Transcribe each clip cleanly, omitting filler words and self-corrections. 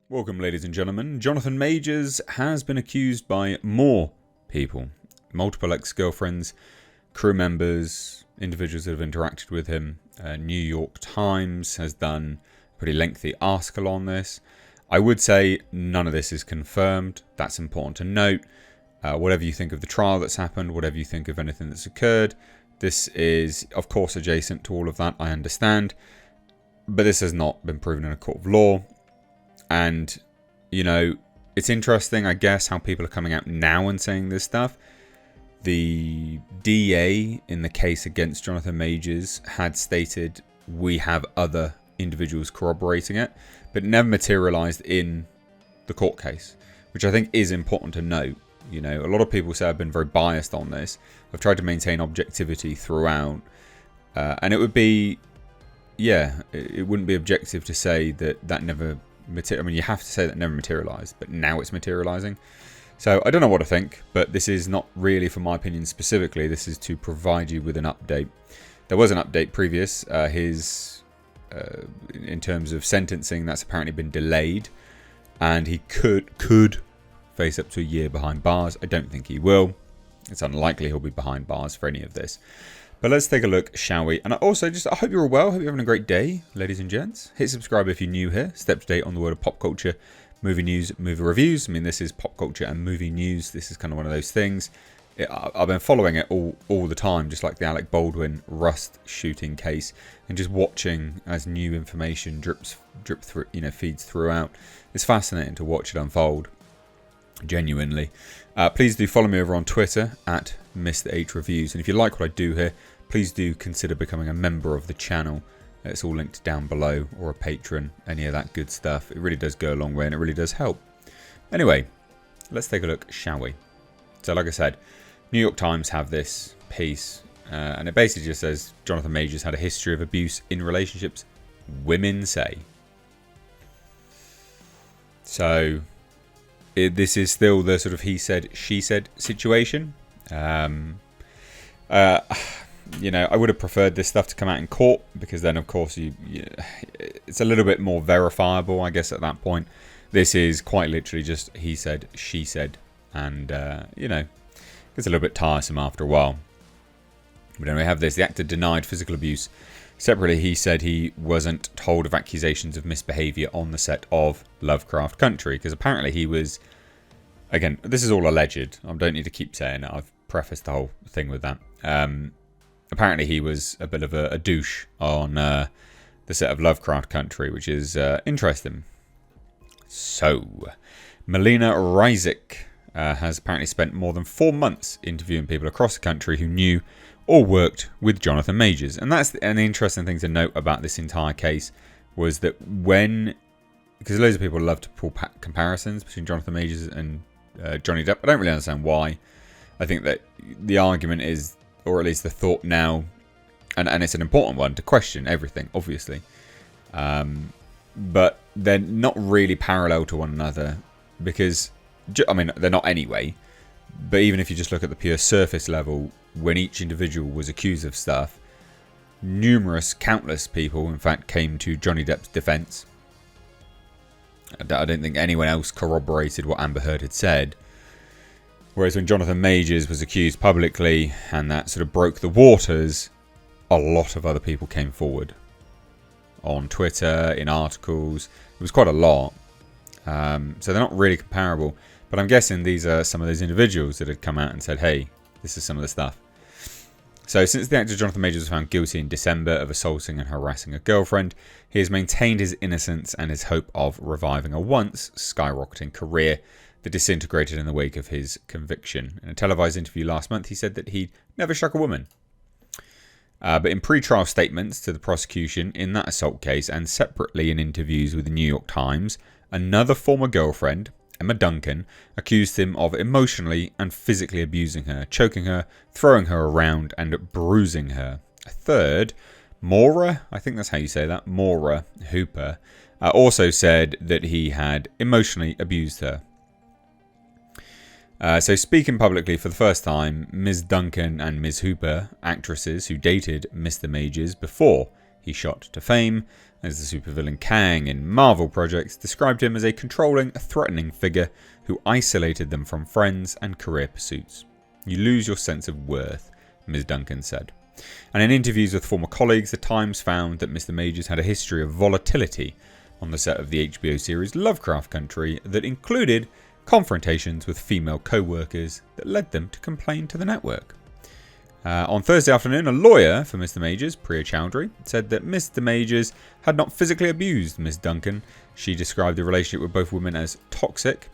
Welcome, ladies and gentlemen. Jonathan Majors has been accused by more people, multiple ex-girlfriends, crew members, individuals that have interacted with him. New York Times has done a pretty lengthy article on this. I would say none of this is confirmed. That's important to note. Whatever you think of the trial that's happened, whatever you think of anything that's occurred, this is, of course, adjacent to all of that, I understand. But this has not been proven in a court of law. And, you know, it's interesting, I guess, how people are coming out now and saying this stuff. The DA in the case against Jonathan Majors had stated we have other individuals corroborating it, but never materialised in the court case, which I think is important to note. You know, a lot of people say I've been very biased on this. I've tried to maintain objectivity throughout. And it would be, yeah, it wouldn't be objective to say that never... I mean, you have to say that never materialised, but now it's materialising. So I don't know what to think, but this is not really for my opinion specifically. This is to provide you with an update. There was an update previous. In terms of sentencing, that's apparently been delayed, and he could face up to a year behind bars. I don't think he will. It's unlikely he'll be behind bars for any of this. But let's take a look, shall we? And I hope you're all well. I hope you're having a great day, ladies and gents. Hit subscribe if you're new here. Stay up to date on the world of pop culture, movie news, movie reviews. I mean, this is pop culture and movie news. This is kind of one of those things. I've been following it all the time, just like the Alec Baldwin Rust shooting case, and just watching as new information drip through, feeds throughout. It's fascinating to watch it unfold. Genuinely. Please do follow me over on Twitter at Mr. H Reviews, and if you like what I do here, please do consider becoming a member of the channel. It's all linked down below, or a patron, any of that good stuff. It really does go a long way, and it really does help. Anyway, let's take a look, shall we? So like I said, New York Times have this piece, and it basically just says Jonathan Majors had a history of abuse in relationships, women say. So this is still the sort of he said, she said situation. I would have preferred this stuff to come out in court, because then, of course, it's a little bit more verifiable, I guess, at that point. This is quite literally just he said, she said, and, it's a little bit tiresome after a while. But then we have this. The actor denied physical abuse. Separately, he said he wasn't told of accusations of misbehaviour on the set of Lovecraft Country, because apparently he was, again, this is all alleged. I don't need to keep saying it. I've prefaced the whole thing with that. Apparently he was a bit of a douche on the set of Lovecraft Country, which is interesting. So, Melina Ryzik has apparently spent more than 4 months interviewing people across the country who knew or worked with Jonathan Majors. And that's an interesting thing to note about this entire case, was that because loads of people love to pull comparisons between Jonathan Majors and Johnny Depp. I don't really understand why. I think that the argument is, or at least the thought now, and it's an important one, to question everything, obviously. But they're not really parallel to one another, because, I mean, they're not anyway. But even if you just look at the pure surface level, when each individual was accused of stuff, countless people, in fact, came to Johnny Depp's defence. I don't think anyone else corroborated what Amber Heard had said. Whereas when Jonathan Majors was accused publicly, and that sort of broke the waters, a lot of other people came forward. On Twitter, in articles, it was quite a lot. So they're not really comparable. But I'm guessing these are some of those individuals that had come out and said, hey, this is some of the stuff. So since the actor Jonathan Majors was found guilty in December of assaulting and harassing a girlfriend, he has maintained his innocence and his hope of reviving a once skyrocketing career that disintegrated in the wake of his conviction. In a televised interview last month, he said that he'd never struck a woman. But in pre-trial statements to the prosecution in that assault case, and separately in interviews with the New York Times, another former girlfriend, Emma Duncan, accused him of emotionally and physically abusing her, choking her, throwing her around, and bruising her. A third, Maura, I think that's how you say that, Maura Hooper, also said that he had emotionally abused her. So speaking publicly for the first time, Ms. Duncan and Ms. Hooper, actresses who dated Mr. Majors before he shot to fame, as the supervillain Kang in Marvel projects, described him as a controlling, threatening figure who isolated them from friends and career pursuits. You lose your sense of worth, Ms. Duncan said. And in interviews with former colleagues, The Times found that Mr. Majors had a history of volatility on the set of the HBO series Lovecraft Country that included confrontations with female co-workers that led them to complain to the network. On Thursday afternoon, a lawyer for Mr. Majors, Priya Chowdhury, said that Mr. Majors had not physically abused Ms. Duncan. She described the relationship with both women as toxic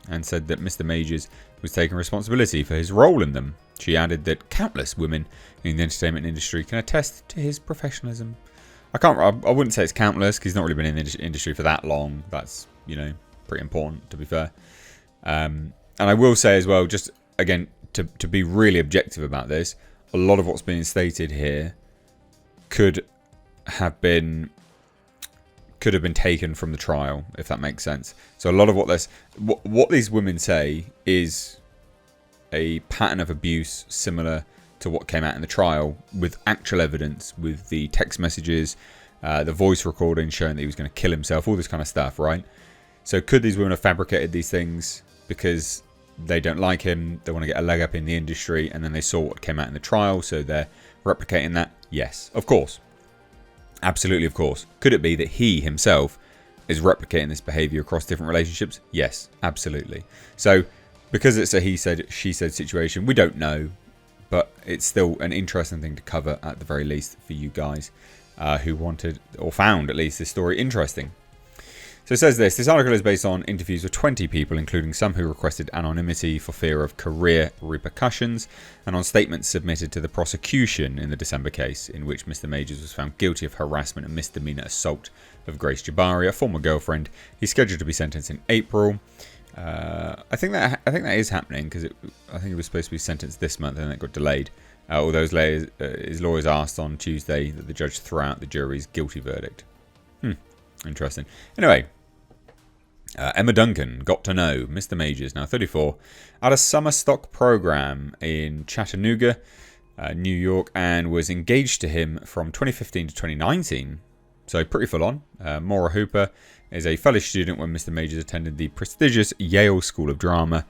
and said that Mr. Majors was taking responsibility for his role in them. She added that countless women in the entertainment industry can attest to his professionalism. I wouldn't say it's countless because he's not really been in the industry for that long. That's, pretty important, to be fair. And I will say as well, just again, to be really objective about this, a lot of what's being stated here could have been taken from the trial, if that makes sense. So a lot of what these women say is a pattern of abuse similar to what came out in the trial, with actual evidence, with the text messages, the voice recording showing that he was going to kill himself, all this kind of stuff, right? So could these women have fabricated these things because they don't like him, they want to get a leg up in the industry, and then they saw what came out in the trial, so they're replicating that? Yes, of course. Absolutely, of course. Could it be that he himself is replicating this behaviour across different relationships? Yes, absolutely. So, because it's a he said, she said situation, we don't know, but it's still an interesting thing to cover at the very least for you guys who wanted, or found at least, this story interesting. So it says this article is based on interviews with 20 people, including some who requested anonymity for fear of career repercussions, and on statements submitted to the prosecution in the December case, in which Mr. Majors was found guilty of harassment and misdemeanor assault of Grace Jabari, a former girlfriend. He's scheduled to be sentenced in April. I think that is happening because I think it was supposed to be sentenced this month and then it got delayed. Although his lawyers asked on Tuesday that the judge throw out the jury's guilty verdict. Interesting. Anyway, Emma Duncan got to know Mr. Majors, now 34, at a summer stock program in Chattanooga, New York, and was engaged to him from 2015 to 2019. So pretty full on. Maura Hooper is a fellow student when Mr. Majors attended the prestigious Yale School of Drama,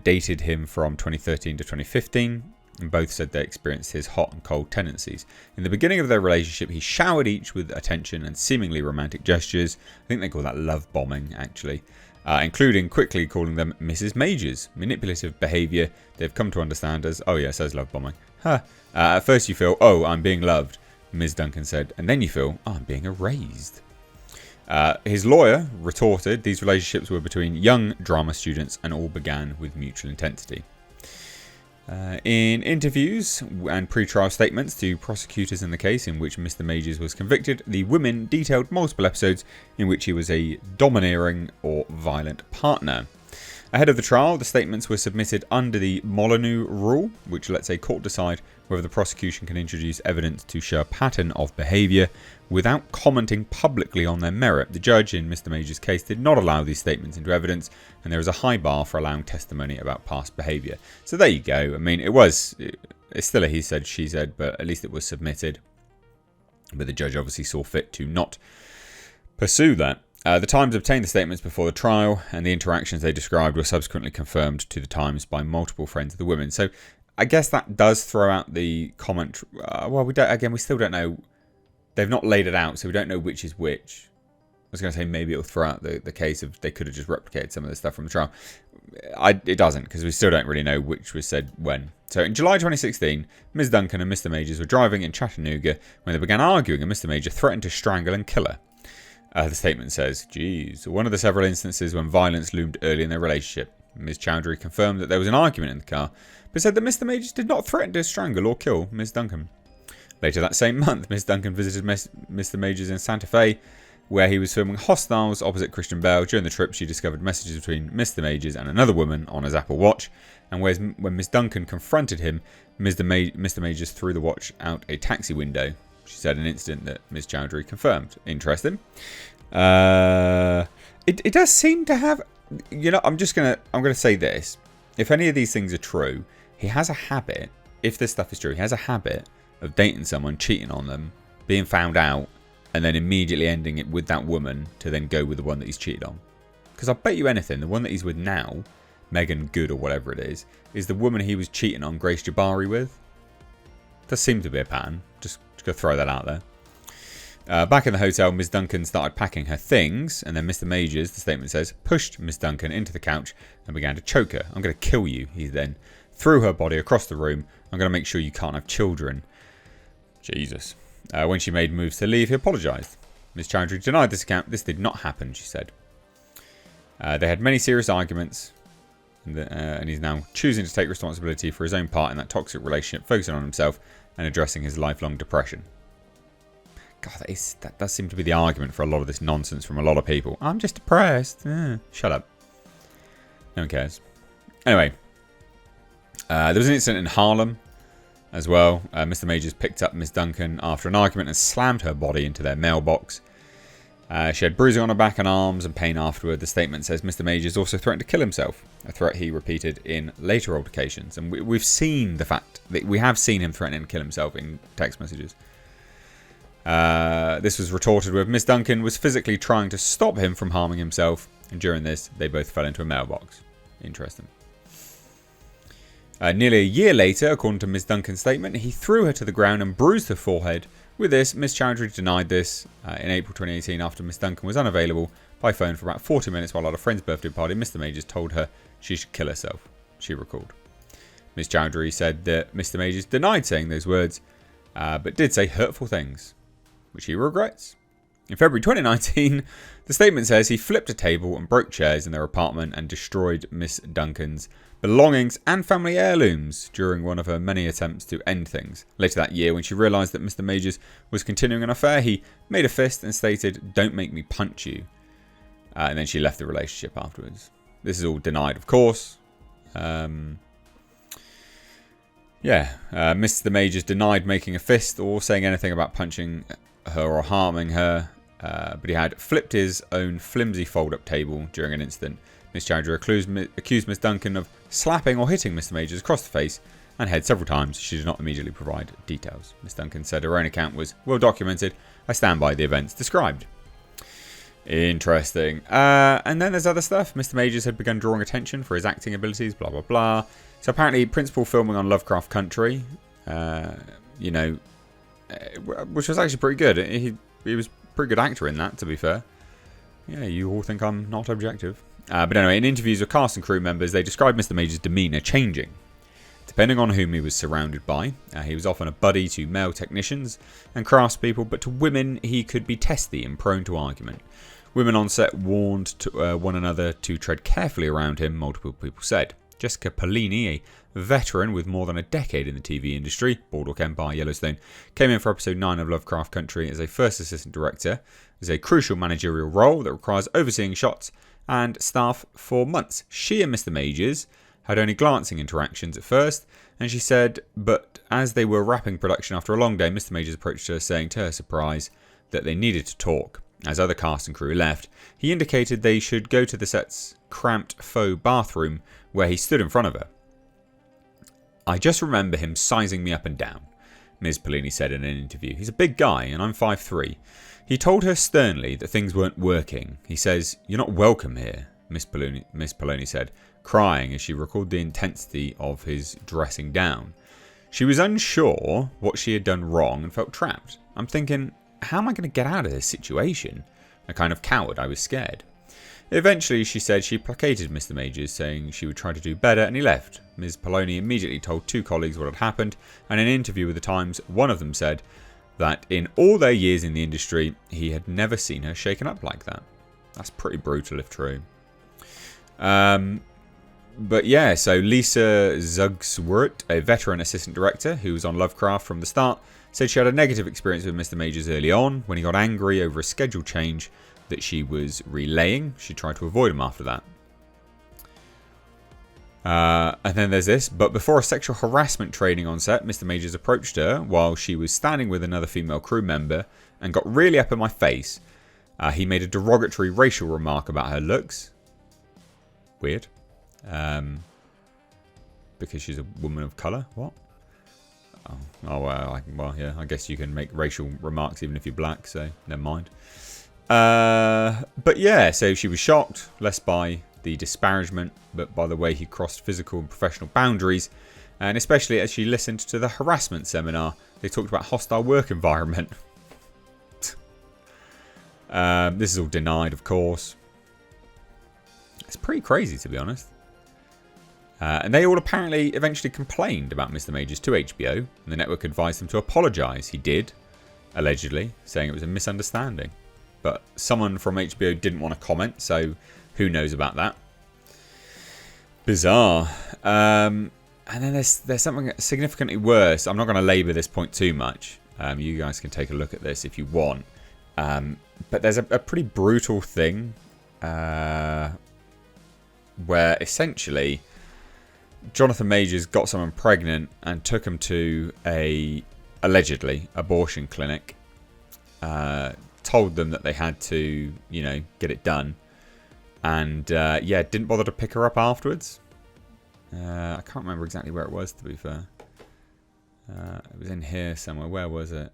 dated him from 2013 to 2015. And both said they experienced his hot and cold tendencies. In the beginning of their relationship, he showered each with attention and seemingly romantic gestures. I think they call that love bombing, actually. Including quickly calling them Mrs. Majors. Manipulative behaviour they've come to understand as, oh yeah, it says love bombing. At first you feel, oh, I'm being loved, Ms. Duncan said. And then you feel, oh, I'm being erased. His lawyer retorted these relationships were between young drama students and all began with mutual intensity. In interviews and pre-trial statements to prosecutors in the case in which Mr. Majors was convicted, the women detailed multiple episodes in which he was a domineering or violent partner. Ahead of the trial, the statements were submitted under the Molyneux rule, which lets a court decide whether the prosecution can introduce evidence to show a pattern of behaviour without commenting publicly on their merit. The judge in Mr. Majors' case did not allow these statements into evidence, and there is a high bar for allowing testimony about past behaviour. So there you go. I mean, it's still a he said, she said, but at least it was submitted. But the judge obviously saw fit to not pursue that. The Times obtained the statements before the trial, and the interactions they described were subsequently confirmed to the Times by multiple friends of the women. So I guess that does throw out the comment. We still don't know. They've not laid it out, so we don't know which is which. I was going to say maybe it'll throw out the case of they could have just replicated some of the stuff from the trial. It doesn't, because we still don't really know which was said when. So in July 2016, Ms. Duncan and Mr. Majors were driving in Chattanooga when they began arguing, and Mr. Major threatened to strangle and kill her. The statement says, one of the several instances when violence loomed early in their relationship. Ms. Chowdhury confirmed that there was an argument in the car, but said that Mr. Majors did not threaten to strangle or kill Ms. Duncan. Later that same month, Ms. Duncan visited Mr. Majors in Santa Fe, where he was filming Hostiles opposite Christian Bale. During the trip, she discovered messages between Mr. Majors and another woman on his Apple Watch, and when Ms. Duncan confronted him, Mr. Majors threw the watch out a taxi window. She said an incident that Ms. Chowdhury confirmed. Interesting. It does seem to have, I'm gonna say this. If any of these things are true, he has a habit, if this stuff is true, he has a habit of dating someone, cheating on them, being found out, and then immediately ending it with that woman to then go with the one that he's cheated on. Because I bet you anything, the one that he's with now, Megan Good or whatever it is the woman he was cheating on Grace Jabari with. Does seem to be a pattern. Just go throw that out there. Back in the hotel, Ms. Duncan started packing her things, and then Mr. Majors, the statement says, pushed Ms. Duncan into the couch and began to choke her. I'm going to kill you, he then threw her body across the room. I'm going to make sure you can't have children. Jesus. When she made moves to leave, he apologised. Ms. Chowdhury denied this account. This did not happen, she said. They had many serious arguments, and he's now choosing to take responsibility for his own part in that toxic relationship, focusing on himself and addressing his lifelong depression. God, that does seem to be the argument for a lot of this nonsense from a lot of people. I'm just depressed. Shut up. No one cares. Anyway, there was an incident in Harlem as well. Mr. Majors picked up Miss Duncan after an argument and slammed her body into their mailbox. She had bruising on her back and arms and pain afterward. The statement says Mr. Majors also threatened to kill himself, a threat he repeated in later altercations. And we've seen the fact that we have seen him threatening to kill himself in text messages. This was retorted with Miss Duncan was physically trying to stop him from harming himself, and during this they both fell into a mailbox. Interesting. Nearly a year later, according to Miss Duncan's statement, he threw her to the ground and bruised her forehead. With this, Miss Chowdhury denied this in April 2018 after Miss Duncan was unavailable by phone for about 40 minutes while at a friend's birthday party. Mr. Majors told her she should kill herself, she recalled. Miss Chowdhury said that Mr. Majors denied saying those words, but did say hurtful things, which he regrets. In February 2019, the statement says he flipped a table and broke chairs in their apartment and destroyed Miss Duncan's belongings and family heirlooms during one of her many attempts to end things. Later that year, when she realised that Mr. Majors was continuing an affair, he made a fist and stated, "Don't make me punch you." And then she left the relationship afterwards. This is all denied, of course. Mr. Majors denied making a fist or saying anything about punching her or harming her, but he had flipped his own flimsy fold-up table during an incident. Miss Chowdhury accused Miss Duncan of slapping or hitting Mr. Majors across the face and head several times. She did not immediately provide details. Miss Duncan said her own account was well documented. I stand by the events described. Interesting. And then there's other stuff. Mr. Majors had begun drawing attention for his acting abilities, blah, blah, blah. So apparently, principal filming on Lovecraft Country, which was actually pretty good. He was a pretty good actor in that, to be fair. Yeah, you all think I'm not objective. But anyway, in interviews with cast and crew members, they described Mr. Majors' demeanour changing. Depending on whom he was surrounded by, he was often a buddy to male technicians and craftspeople, but to women he could be testy and prone to argument. Women on set warned one another to tread carefully around him, multiple people said. Jessica Polini, a veteran with more than a decade in the TV industry, Boardwalk Empire, Yellowstone, came in for episode 9 of Lovecraft Country as a first assistant director. It's a crucial managerial role that requires overseeing shots and staff for months. She and Mr. Majors had only glancing interactions at first, and she said, but as they were wrapping production after a long day, Mr. Majors approached her, saying to her surprise that they needed to talk. As other cast and crew left, he indicated they should go to the set's cramped faux bathroom where he stood in front of her. I just remember him sizing me up and down, Ms. Polini said in an interview. He's a big guy and I'm 5'3". He told her sternly that things weren't working. He says, "You're not welcome here," Miss Poloni said, crying as she recalled the intensity of his dressing down. She was unsure what she had done wrong and felt trapped. I'm thinking, how am I going to get out of this situation? A kind of coward, I was scared. Eventually, she said she placated Mr. Majors, saying she would try to do better, and he left. Ms. Poloni immediately told two colleagues what had happened, and in an interview with The Times, one of them said that in all their years in the industry, he had never seen her shaken up like that. That's pretty brutal if true. But yeah, so Lisa Zugswort, a veteran assistant director who was on Lovecraft from the start, said she had a negative experience with Mr. Majors early on. When he got angry over a schedule change that she was relaying, she tried to avoid him after that. And then there's this. But before a sexual harassment training on set, Mr. Majors approached her while she was standing with another female crew member and got really up in my face. He made a derogatory racial remark about her looks. Weird. Because she's a woman of colour. What? Well, yeah, I guess you can make racial remarks even if you're black, so never mind. But yeah, so she was shocked, less by the disparagement, but by the way he crossed physical and professional boundaries, and especially as she listened to the harassment seminar. They talked about hostile work environment. This is all denied, of course. It's pretty crazy, to be honest. And they all apparently eventually complained about Mr. Majors to HBO, and the network advised them to apologise. He did, allegedly, saying it was a misunderstanding. But someone from HBO didn't want to comment, so who knows about that. Bizarre. And then there's something significantly worse. I'm not going to labour this point too much. You guys can take a look at this if you want. But there's a pretty brutal thing where essentially Jonathan Majors got someone pregnant and took him to a allegedly abortion clinic. Told them that they had to, get it done, and didn't bother to pick her up afterwards. I can't remember exactly where it was, to be fair. It was in here somewhere. Where was it?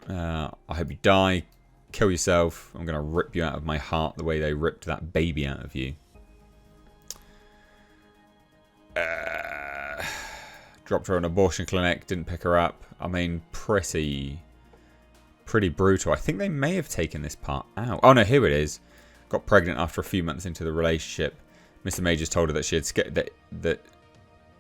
I hope you die. Kill yourself. I'm going to rip you out of my heart the way they ripped that baby out of you. Dropped her in an abortion clinic. Didn't pick her up. I mean, pretty brutal. I think they may have taken this part out. Oh no, here it is. Got pregnant after a few months into the relationship. Mr. Majors told her that she had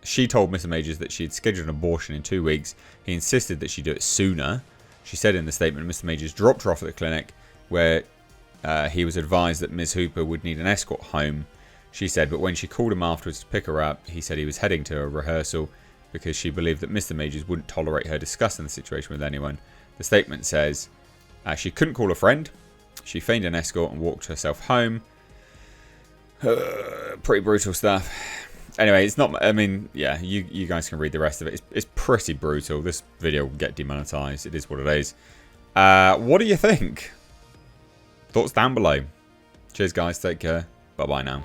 she told Mr. Majors that she had scheduled an abortion in 2 weeks. He insisted that she do it sooner. She said in the statement, Mr. Majors dropped her off at the clinic, where he was advised that Ms. Hooper would need an escort home. She said, but when she called him afterwards to pick her up, he said he was heading to a rehearsal because she believed that Mr. Majors wouldn't tolerate her discussing the situation with anyone. The statement says she couldn't call a friend. She feigned an escort and walked herself home. Pretty brutal stuff. Anyway, it's not... I mean, yeah, you guys can read the rest of it. It's pretty brutal. This video will get demonetized. It is what it is. What do you think? Thoughts down below. Cheers, guys. Take care. Bye-bye now.